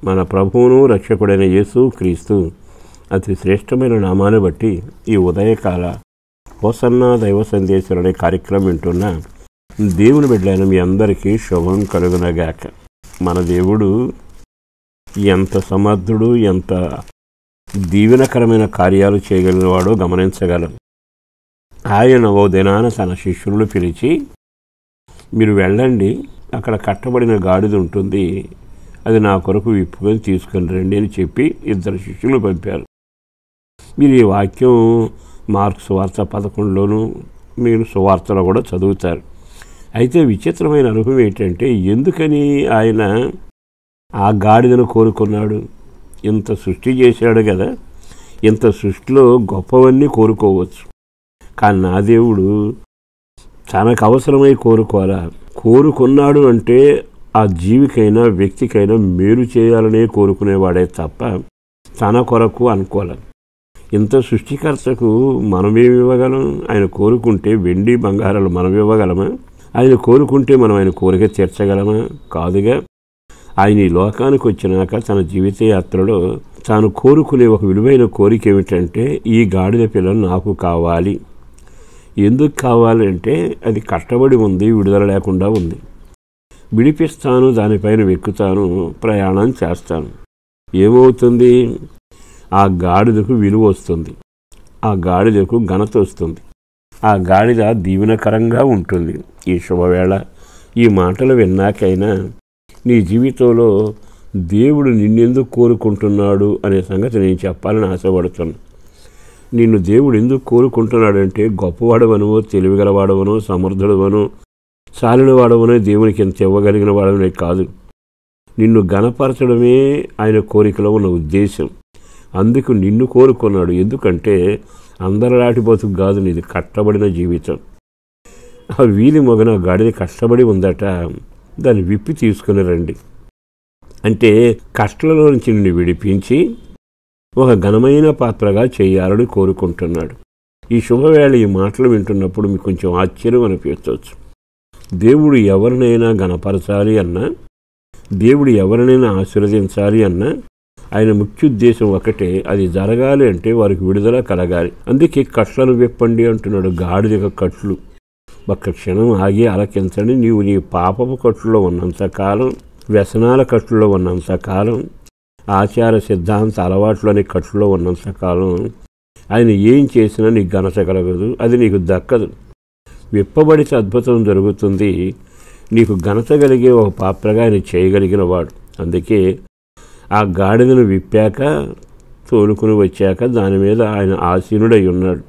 మన ప్రభువును రక్షకుడైన యేసు క్రీస్తు అతి శ్రేష్టమైన నామాన్ని బట్టి ఈ ఉదయకాల హోసన్న దైవ సందేశాలు అనే కార్యక్రమం వింటున్న దేవుని బిడ్డలైన మీ అందరికీ శుభం కలుగునగాక. మన దేవుడు ఎంత సమర్థుడు, ఎంత దీవెనకరమైన కార్యాలు చేయగలిగినవాడో గమనించగలం. ఆయన ఓ దినాన తన శిష్యులను పిలిచి, మీరు వెళ్ళండి, అక్కడ కట్టబడిన గాడిద ఉంటుంది, అది నా కొరకు విప్పుకొని తీసుకొని రండి అని చెప్పి 2 శిష్యులు పంపారు. మీరు ఈ వాక్యం మార్కు సువార్త 11లోను మీరు సువార్తలో కూడా చదువుతారు. అయితే విచిత్రమైన అనుభవం ఏంటంటే, ఎందుకని ఆయన ఆ గాడిదను కోరుకున్నాడు? ఇంత సృష్టి చేశాడు కదా, ఇంత సృష్టిలో గొప్పవన్నీ కోరుకోవచ్చు, కానీ నా దేవుడు తనకు అవసరమై కోరుకున్నాడు అంటే ఆ జీవికైనా వ్యక్తికైనా మేలు చేయాలనే కోరుకునేవాడే తప్ప తన కొరకు అనుకోవాలి. ఇంత సృష్టికర్తకు మనమేమి ఇవ్వగలం? ఆయన కోరుకుంటే వెండి బంగారాలు మనం ఇవ్వగలమా? ఆయన కోరుకుంటే మనం ఆయన కోరిక తీర్చగలమా? కాదుగా. ఆయన ఈ లోకానికి వచ్చినాక తన జీవిత యాత్రలో తాను కోరుకునే ఒక విలువైన కోరిక ఏమిటంటే, ఈ గాడిద పిల్ల నాకు కావాలి. ఎందుకు కావాలంటే అది కట్టబడి ఉంది, విడుదల లేకుండా ఉంది. విడిపిస్తాను, దానిపైన వెక్కుతాను, ప్రయాణం చేస్తాను. ఏమవుతుంది? ఆ గాడిదకు విలువ వస్తుంది, ఆ గాడిదకు ఘనత వస్తుంది, ఆ గాడిద దీవెనకరంగా ఉంటుంది. ఈ శుభవేళ ఈ మాటలు విన్నాకైనా నీ జీవితంలో దేవుడు నిన్నెందుకు కోరుకుంటున్నాడు అనే సంగతి నేను చెప్పాలని ఆశపడుతున్నాను. నిన్ను దేవుడు ఎందుకు కోరుకుంటున్నాడంటే, గొప్పవాడవనో, తెలివిగలవాడవనో, సమర్థుడవనో, సాలినవాడవనో, దేవునికి ఎంత ఇవ్వగలిగిన వాడవనే కాదు, నిన్ను ఘనపరచడమే ఆయన కోరికలో ఉన్న ఉద్దేశం. అందుకు నిన్ను కోరుకున్నాడు. ఎందుకంటే అందరిలాంటి బతుకు కాదు నీది, కట్టబడిన జీవితం. ఆ వీధి మొగన గాడిద కష్టపడి ఉందట, దాన్ని విప్పి తీసుకుని రండి అంటే కష్టంలో నుంచి నిన్ను విడిపించి ఒక ఘనమైన పాత్రగా చేయాలని కోరుకుంటున్నాడు. ఈ శుభవేళ ఈ మాటలు వింటున్నప్పుడు మీకు కొంచెం ఆశ్చర్యం అనిపించవచ్చు. దేవుడు ఎవరినైనా ఘనపరచాలి అన్నా, దేవుడు ఎవరినైనా ఆశీర్వదించాలి అన్నా ఆయన ముఖ్య ఉద్దేశం ఒకటే, అది జరగాలి అంటే వారికి విడుదల కలగాలి. అందుకే కట్లను విప్పండి అంటున్నాడు. గాడిద కట్లు ఒక్క క్షణం ఆగి ఆలకించండి. నీవు నీ పాపపు కట్టులో ఉన్నంతకాలం, వ్యసనాల కట్టులో ఉన్నంతకాలం, ఆచార సిద్ధాంత అలవాట్లోని కట్టులో ఉన్నంతకాలం ఆయన ఏం చేసినా నీకు ఘనత కలగదు, అది నీకు దక్కదు. విప్పబడితే అద్భుతం జరుగుతుంది. నీకు ఘనత కలిగే ఒక పాత్రగా ఆయన చేయగలిగిన వాడు. అందుకే ఆ గాడిదను విప్పాక, తోలుకుని వచ్చాక దాని మీద ఆయన ఆసీనుడై ఉన్నాడు.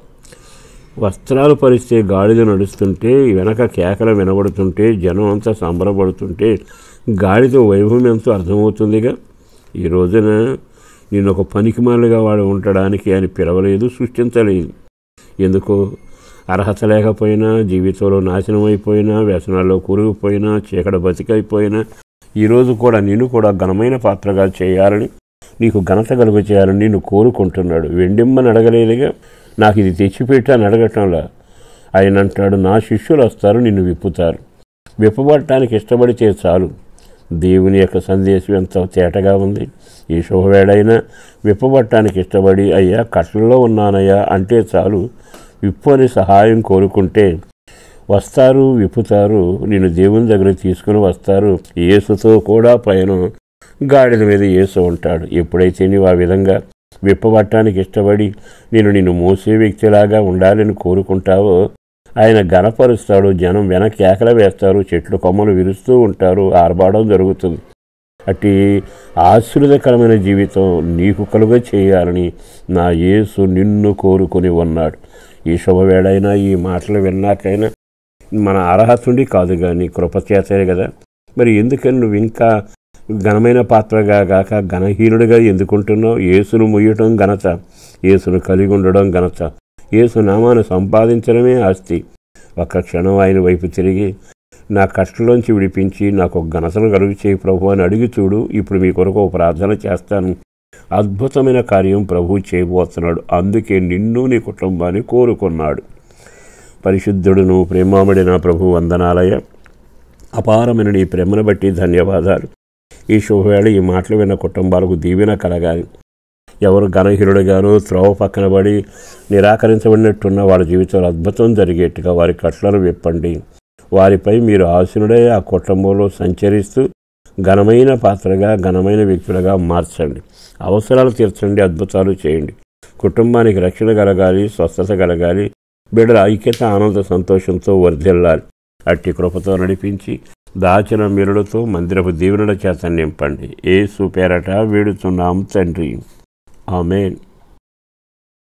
వస్త్రాలు పరిస్తే గాడిద నడుస్తుంటే, వెనక కేకలు వినబడుతుంటే, జనం అంతా సంబరపడుతుంటే గాడిద వైభవం ఎంతో అర్థమవుతుందిగా. ఈ రోజున నేను ఒక పనికిమాలిగా వాడు ఉండడానికి ఆయన పిలవలేదు, సృష్టించలేదు. ఎందుకో అర్హత లేకపోయినా, జీవితంలో నాశనం అయిపోయినా, వ్యసనాల్లో కూరుకుపోయినా, చీకటి బతికైపోయినా, ఈరోజు కూడా నిన్ను కూడా ఘనమైన పాత్రగా చేయాలని, నీకు ఘనత కలుగ చేయాలని నిన్ను కోరుకుంటున్నాడు. వెండిమ్మని అడగలేదుగా, నాకు ఇది తెచ్చిపెట్టాను అడగటంలా. ఆయన అంటాడు, నా శిష్యులు వస్తారు, నిన్ను విప్పుతారు. విప్పబడటానికి ఇష్టపడితే చాలు. దేవుని యొక్క సందేశం ఎంత తేటగా ఉంది. ఈ శుభవేళైనా విప్పబడటానికి ఇష్టపడి, అయ్యా కట్లలో ఉన్నానయ్యా అంటే చాలు, విప్పు అని సహాయం కోరుకుంటే వస్తారు, విప్పుతారు, నిన్ను దేవుని దగ్గర తీసుకుని వస్తారు. యేసుతో కూడా పైన గాడిద మీద యేసు ఉంటాడు. ఎప్పుడైతే నీవు ఆ విధంగా విప్పబడటానికి ఇష్టపడి నిన్ను మోసే వ్యక్తిలాగా ఉండాలని కోరుకుంటావో ఆయన ఘనపరుస్తాడు. జనం వెనక కేకలు వేస్తారు, చెట్లు కొమ్మలు విరుస్తూ ఉంటారు, ఆర్భాడం జరుగుతుంది. అట్టి ఆశీర్వాదకరమైన జీవితం నీకు కలుగ చేయాలని నా యేసు నిన్ను కోరుకొని ఉన్నాడు. ఈ శుభవేళైనా ఈ మాటలు విన్నాకైనా మన అర్హత ఉండి కాదు కానీ కృపచేతనే కదా. మరి ఎందుకని నువ్వు ఇంకా ఘనమైన పాత్రగా కాక ఘనహీనుడిగా ఎందుకుంటున్నావు? యేసును ముయ్యటం ఘనత, యేసును కలిగి ఉండడం ఘనత, యేసు నామాన్ని సంపాదించడమే ఆస్తి. ఒక్క క్షణం ఆయన వైపు తిరిగి, నా కష్టంలోంచి విడిపించి నాకు ఒక ఘనతను కలుగు చేయి ప్రభు అని అడిగి చూడు. ఇప్పుడు మీ కొరకు ప్రార్థన చేస్తాను. అద్భుతమైన కార్యం ప్రభువు చేయబోతున్నాడు. అందుకే నిన్ను నీ కుటుంబాన్ని కోరుకున్నాడు. పరిశుద్ధుడును ప్రేమామడి నా ప్రభు వందనాలయ. అపారమైన నీ ప్రేమను బట్టి ధన్యవాదాలు. ఈ శుభవేళ ఈ మాటలు విన్న కుటుంబాలకు దీవెన కలగాలి. ఎవరు ఘనహీనుడుగాను త్రోవ పక్కన పడి నిరాకరించబడినట్టున్న వాళ్ళ జీవితంలో అద్భుతం జరిగేట్టుగా వారి కట్లను విప్పండి. వారిపై మీరు ఆసీనుడై ఆ కుటుంబంలో సంచరిస్తూ ఘనమైన పాత్రగా, ఘనమైన వ్యక్తులుగా మార్చండి. అవసరాలు తీర్చండి, అద్భుతాలు చేయండి. కుటుంబానికి రక్షణ కలగాలి, స్వస్థత కలగాలి. బిడ్డల ఐక్యత, ఆనంద, సంతోషంతో వర్ధిల్లాలి. అట్టి కృపతో నడిపించి దాచిన మేలులతో మందిరపు దీవెనల చేత నింపండి. యేసు పేరట వేడుతున్నాం తండ్రి. ఆమేన్.